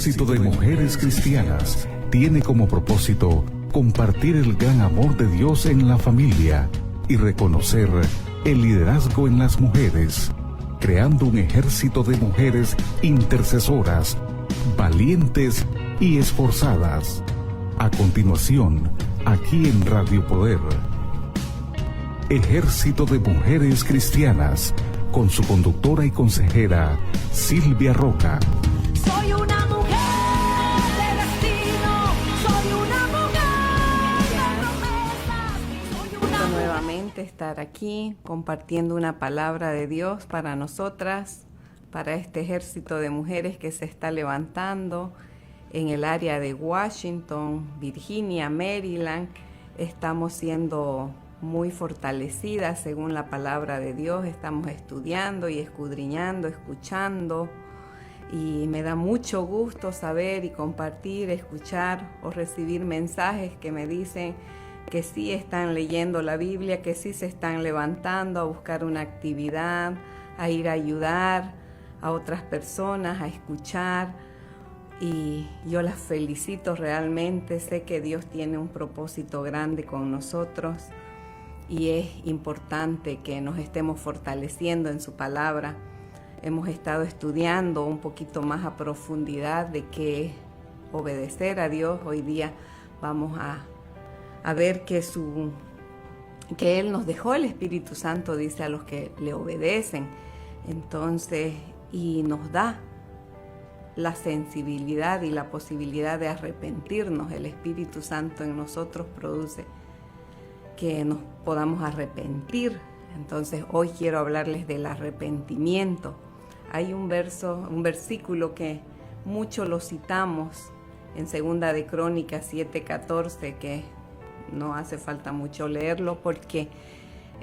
Ejército de Mujeres Cristianas tiene como propósito compartir el gran amor de Dios en la familia y reconocer el liderazgo en las mujeres, creando un ejército de mujeres intercesoras, valientes y esforzadas. A continuación, aquí en Radio Poder, Ejército de Mujeres Cristianas, con su conductora y consejera, Silvia Roca. Soy una mujer de destino, soy una mujer de promesas. Nuevamente estar aquí compartiendo una palabra de Dios para nosotras, para este ejército de mujeres que se está levantando en el área de Washington, Virginia, Maryland. Estamos siendo muy fortalecidas según la palabra de Dios. Estamos estudiando y escudriñando, escuchando, y me da mucho gusto saber y compartir, escuchar o recibir mensajes que me dicen que sí están leyendo la Biblia, que sí se están levantando a buscar una actividad, a ir a ayudar a otras personas, a escuchar. Y yo las felicito realmente. Sé que Dios tiene un propósito grande con nosotros y es importante que nos estemos fortaleciendo en su palabra. Hemos estado estudiando un poquito más a profundidad de qué es obedecer a Dios. Hoy día vamos a ver que Él nos dejó el Espíritu Santo, dice, a los que le obedecen. Entonces, y nos da la sensibilidad y la posibilidad de arrepentirnos. El Espíritu Santo en nosotros produce que nos podamos arrepentir. Entonces hoy quiero hablarles del arrepentimiento. Hay un versículo que mucho lo citamos en Segunda de Crónicas 7:14, que no hace falta mucho leerlo porque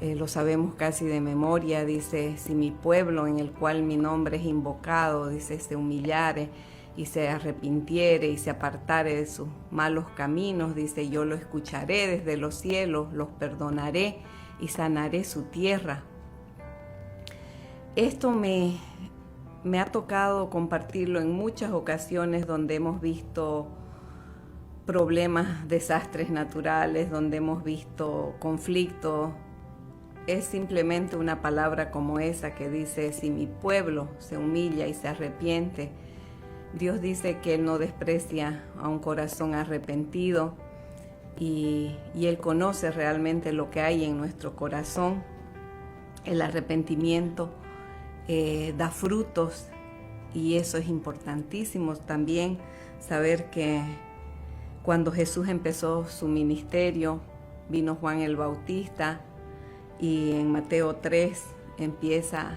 lo sabemos casi de memoria. Dice: si mi pueblo, en el cual mi nombre es invocado, dice, se humillare y se arrepintiere y se apartare de sus malos caminos, dice, yo lo escucharé desde los cielos, los perdonaré y sanaré su tierra. Esto me ha tocado compartirlo en muchas ocasiones donde hemos visto problemas, desastres naturales, donde hemos visto conflictos. Es simplemente una palabra como esa que dice: si mi pueblo se humilla y se arrepiente. Dios dice que Él no desprecia a un corazón arrepentido y Él conoce realmente lo que hay en nuestro corazón. El arrepentimiento da frutos, y eso es importantísimo también saber que cuando Jesús empezó su ministerio, vino Juan el Bautista, y en Mateo 3 empieza,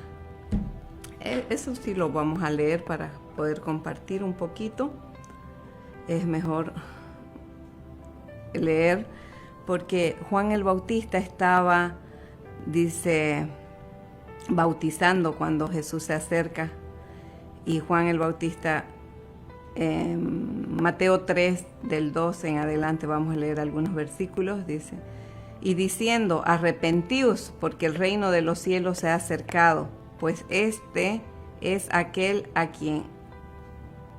eso sí lo vamos a leer para poder compartir un poquito. Es mejor leer porque Juan el Bautista estaba, dice, bautizando cuando Jesús se acerca. Y Juan el Bautista, Mateo 3 del 12 en adelante, vamos a leer algunos versículos, dice: y diciendo, arrepentíos, porque el reino de los cielos se ha acercado, pues este es aquel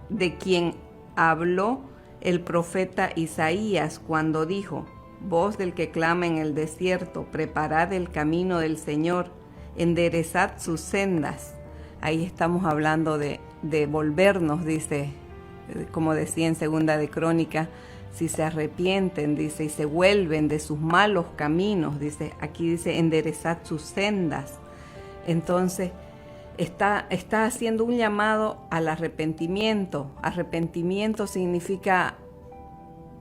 de quien habló el profeta Isaías cuando dijo: voz del que clama en el desierto, preparad el camino del Señor, enderezad sus sendas. Ahí estamos hablando de volvernos, dice, como decía en Segunda de Crónicas, si se arrepienten, dice, y se vuelven de sus malos caminos, dice, aquí dice, enderezad sus sendas. Entonces, está haciendo un llamado al arrepentimiento. Arrepentimiento significa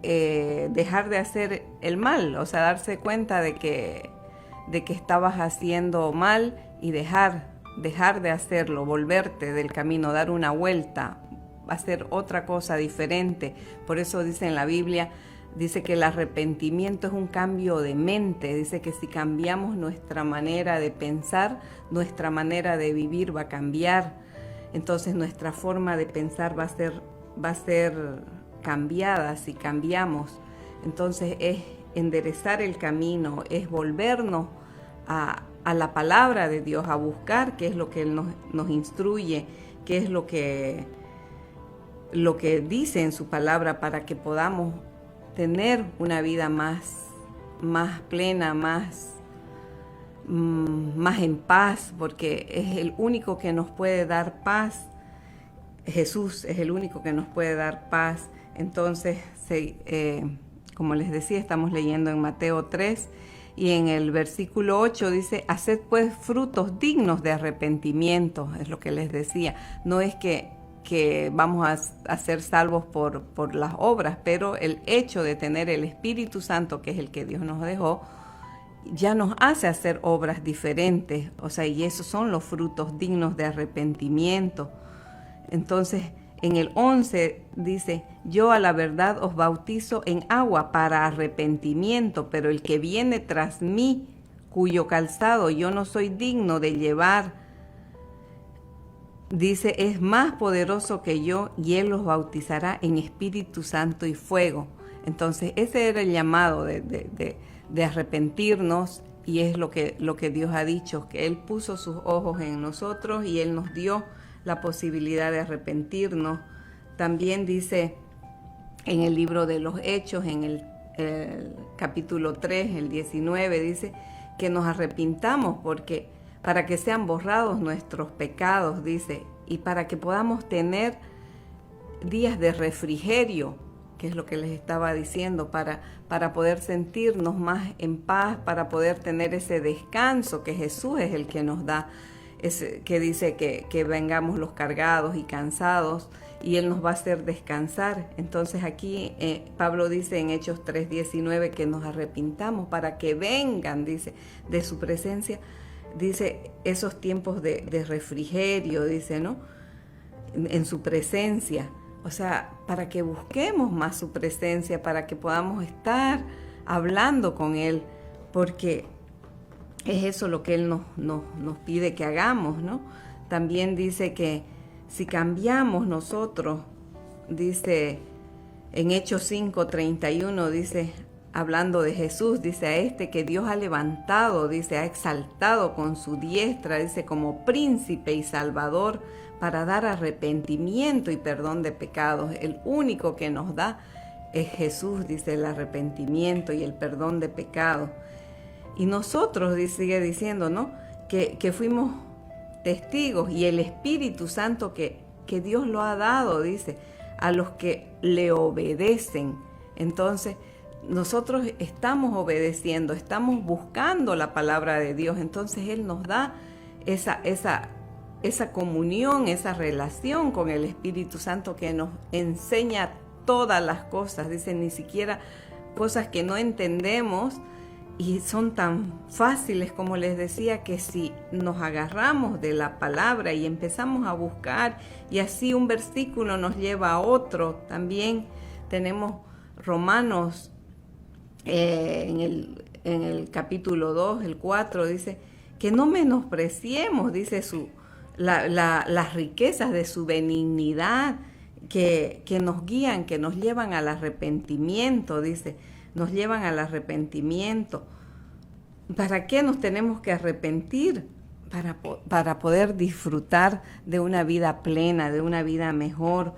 dejar de hacer el mal, o sea, darse cuenta de que estabas haciendo mal y dejar de hacerlo, volverte del camino, dar una vuelta, hacer otra cosa diferente. Por eso dice en la Biblia, dice que el arrepentimiento es un cambio de mente. Dice que si cambiamos nuestra manera de pensar, nuestra manera de vivir va a cambiar. Entonces nuestra forma de pensar va a ser cambiada si cambiamos. Entonces es enderezar el camino, es volvernos a la palabra de Dios, a buscar qué es lo que Él nos instruye, qué es lo que lo que dice en su palabra para que podamos tener una vida más plena, más en paz, porque es el único que nos puede dar paz. Jesús es el único que nos puede dar paz. Entonces, como les decía, estamos leyendo en Mateo 3 y en el versículo 8 dice: haced pues frutos dignos de arrepentimiento. Es lo que les decía. No es que vamos a ser salvos por las obras, pero el hecho de tener el Espíritu Santo, que es el que Dios nos dejó, ya nos hace hacer obras diferentes. O sea, y esos son los frutos dignos de arrepentimiento. Entonces, en el 11 dice: yo a la verdad os bautizo en agua para arrepentimiento, pero el que viene tras mí, cuyo calzado yo no soy digno de llevar, dice, es más poderoso que yo, y él los bautizará en Espíritu Santo y fuego. Entonces, ese era el llamado de arrepentirnos, y es lo que Dios ha dicho, que Él puso sus ojos en nosotros y Él nos dio la posibilidad de arrepentirnos. También dice en el libro de los Hechos, en el capítulo 3, el 19, dice que nos arrepintamos para que sean borrados nuestros pecados, dice, y para que podamos tener días de refrigerio, que es lo que les estaba diciendo, para poder sentirnos más en paz, para poder tener ese descanso que Jesús es el que nos da, que dice que vengamos los cargados y cansados, y Él nos va a hacer descansar. Entonces aquí Pablo dice en Hechos 3:19 que nos arrepintamos para que vengan, dice, de su presencia, dice, esos tiempos de refrigerio, dice, ¿no? En su presencia. O sea, para que busquemos más su presencia, para que podamos estar hablando con Él, porque es eso lo que Él nos pide que hagamos, ¿no? También dice que si cambiamos nosotros, dice en Hechos 5:31, dice, hablando de Jesús, dice, a este que Dios ha levantado, dice, ha exaltado con su diestra, dice, como príncipe y salvador, para dar arrepentimiento y perdón de pecados. El único que nos da es Jesús, dice, el arrepentimiento y el perdón de pecados. Y nosotros, sigue diciendo, ¿no?, que fuimos testigos, y el Espíritu Santo que Dios lo ha dado, dice, a los que le obedecen. Entonces, nosotros estamos obedeciendo, estamos buscando la palabra de Dios. Entonces Él nos da esa comunión, esa relación con el Espíritu Santo que nos enseña todas las cosas. Dice, ni siquiera cosas que no entendemos, y son tan fáciles, como les decía, que si nos agarramos de la palabra y empezamos a buscar, y así un versículo nos lleva a otro. También tenemos Romanos en el capítulo 2, el 4, dice que no menospreciemos, dice, las riquezas de su benignidad, que nos guían, que nos llevan al arrepentimiento, dice, nos llevan al arrepentimiento. ¿Para qué nos tenemos que arrepentir? Para poder disfrutar de una vida plena, de una vida mejor,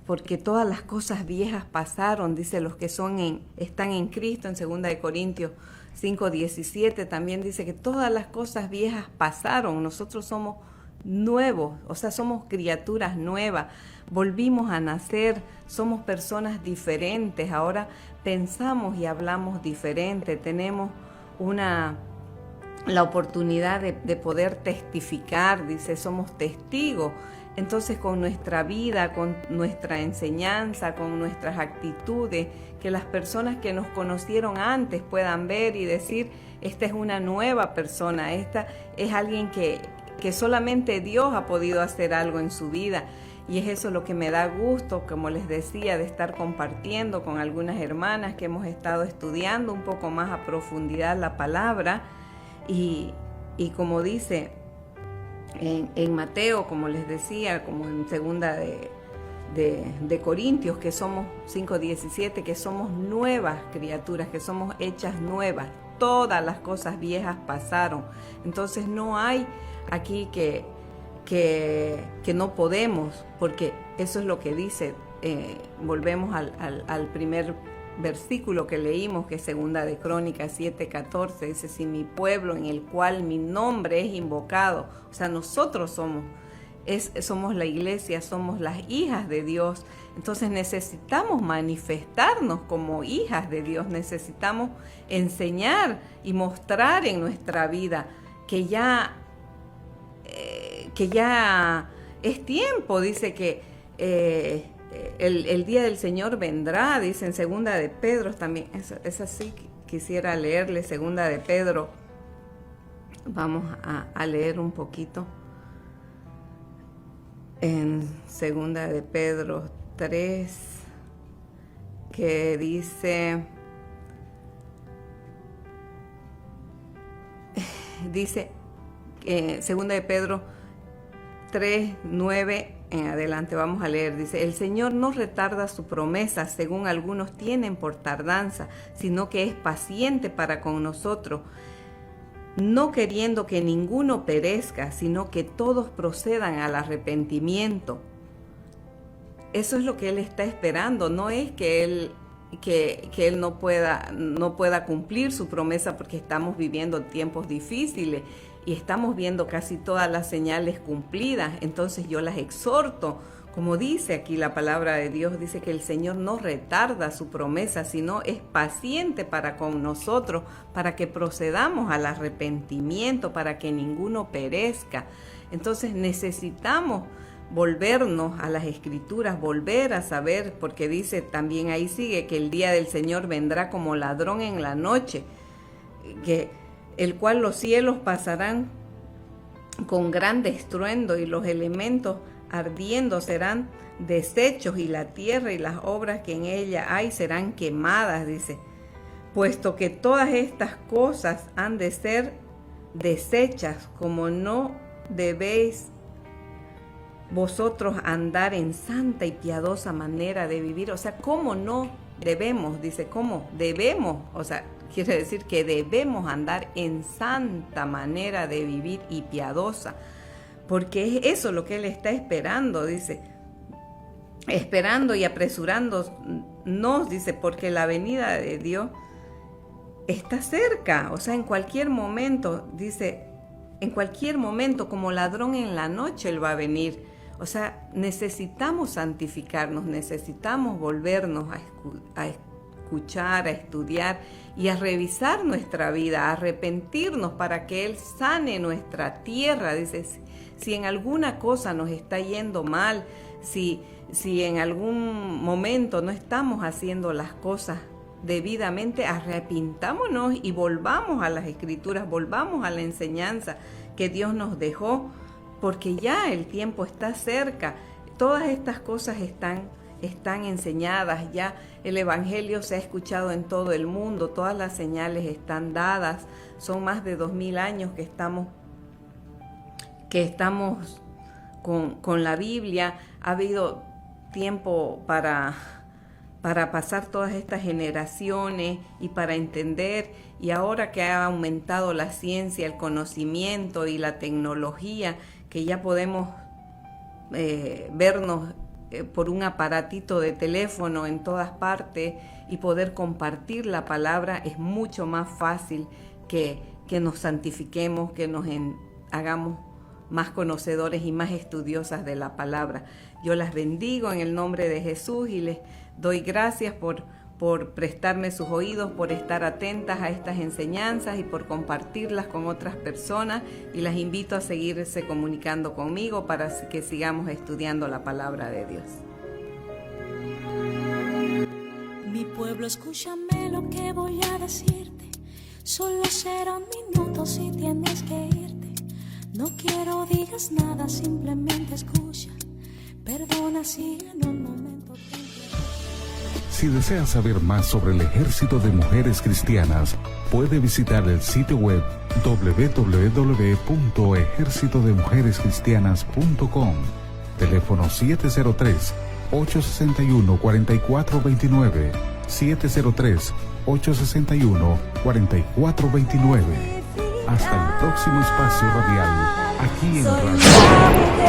porque todas las cosas viejas pasaron, dice, los que están en Cristo. En 2 de Corintios 5:17 también dice que todas las cosas viejas pasaron. Nosotros somos nuevos, o sea, somos criaturas nuevas, volvimos a nacer, somos personas diferentes, ahora pensamos y hablamos diferente, tenemos la oportunidad de poder testificar, dice, somos testigos. Entonces, con nuestra vida, con nuestra enseñanza, con nuestras actitudes, que las personas que nos conocieron antes puedan ver y decir, esta es una nueva persona, esta es alguien que solamente Dios ha podido hacer algo en su vida. Y es eso lo que me da gusto, como les decía, de estar compartiendo con algunas hermanas que hemos estado estudiando un poco más a profundidad la palabra. Y como dice en Mateo, como les decía, como en 2 de Corintios, que somos 5:17, que somos nuevas criaturas, que somos hechas nuevas. Todas las cosas viejas pasaron. Entonces no hay aquí que que no podemos, porque eso es lo que dice. Volvemos al primer versículo que leímos, que es segunda de Crónicas 7:14, dice: si mi pueblo en el cual mi nombre es invocado, o sea, nosotros somos la iglesia, somos las hijas de Dios, entonces necesitamos manifestarnos como hijas de Dios, necesitamos enseñar y mostrar en nuestra vida que ya es tiempo. Dice que el día del Señor vendrá, dice en segunda de Pedro también, es así, quisiera leerle segunda de Pedro, vamos a leer un poquito, en segunda de Pedro 3, que dice, segunda de Pedro 3:9 en adelante, vamos a leer, dice: el Señor no retarda su promesa, según algunos tienen por tardanza, sino que es paciente para con nosotros, no queriendo que ninguno perezca, sino que todos procedan al arrepentimiento. Eso es lo que Él está esperando, no es que Él no pueda cumplir su promesa, porque estamos viviendo tiempos difíciles y estamos viendo casi todas las señales cumplidas. Entonces yo las exhorto, como dice aquí la palabra de Dios, dice que el Señor no retarda su promesa, sino es paciente para con nosotros, para que procedamos al arrepentimiento, para que ninguno perezca. Entonces necesitamos volvernos a las Escrituras, volver a saber, porque dice también, ahí sigue, que el día del Señor vendrá como ladrón en la noche, que el cual los cielos pasarán con grande estruendo y los elementos ardiendo serán deshechos, y la tierra y las obras que en ella hay serán quemadas, dice, puesto que todas estas cosas han de ser deshechas, como no debéis vosotros andar en santa y piadosa manera de vivir. O sea, ¿cómo no debemos? Dice, ¿cómo debemos? O sea, quiere decir que debemos andar en santa manera de vivir y piadosa, porque es eso lo que Él está esperando, dice, esperando y apresurándonos, dice, porque la venida de Dios está cerca. O sea, en cualquier momento, dice, en cualquier momento, como ladrón en la noche, Él va a venir. O sea, necesitamos santificarnos, necesitamos volvernos a escuchar, a estudiar y a revisar nuestra vida, a arrepentirnos para que Él sane nuestra tierra. Dice, si en alguna cosa nos está yendo mal, si en algún momento no estamos haciendo las cosas debidamente, arrepintámonos y volvamos a las Escrituras, volvamos a la enseñanza que Dios nos dejó, porque ya el tiempo está cerca. Todas estas cosas están enseñadas, ya el Evangelio se ha escuchado en todo el mundo, todas las señales están dadas, son más de 2000 años que estamos con la Biblia. Ha habido tiempo para pasar todas estas generaciones y para entender, y ahora que ha aumentado la ciencia, el conocimiento y la tecnología, que ya podemos vernos por un aparatito de teléfono en todas partes y poder compartir la palabra, es mucho más fácil que nos santifiquemos, que nos hagamos más conocedores y más estudiosas de la palabra. Yo las bendigo en el nombre de Jesús y les doy gracias por prestarme sus oídos, por estar atentas a estas enseñanzas y por compartirlas con otras personas, y las invito a seguirse comunicando conmigo para que sigamos estudiando la palabra de Dios. Mi pueblo, escúchame lo que voy a decirte. Solo será un minuto si tienes que irte. No quiero digas nada, simplemente escucha. Perdona si en un momento te... Si desea saber más sobre el Ejército de Mujeres Cristianas, puede visitar el sitio web www.ejercitodemujerescristianas.com. Teléfono 703-861-4429. 703-861-4429. Hasta el próximo espacio radial aquí en Soy Radio. una mujer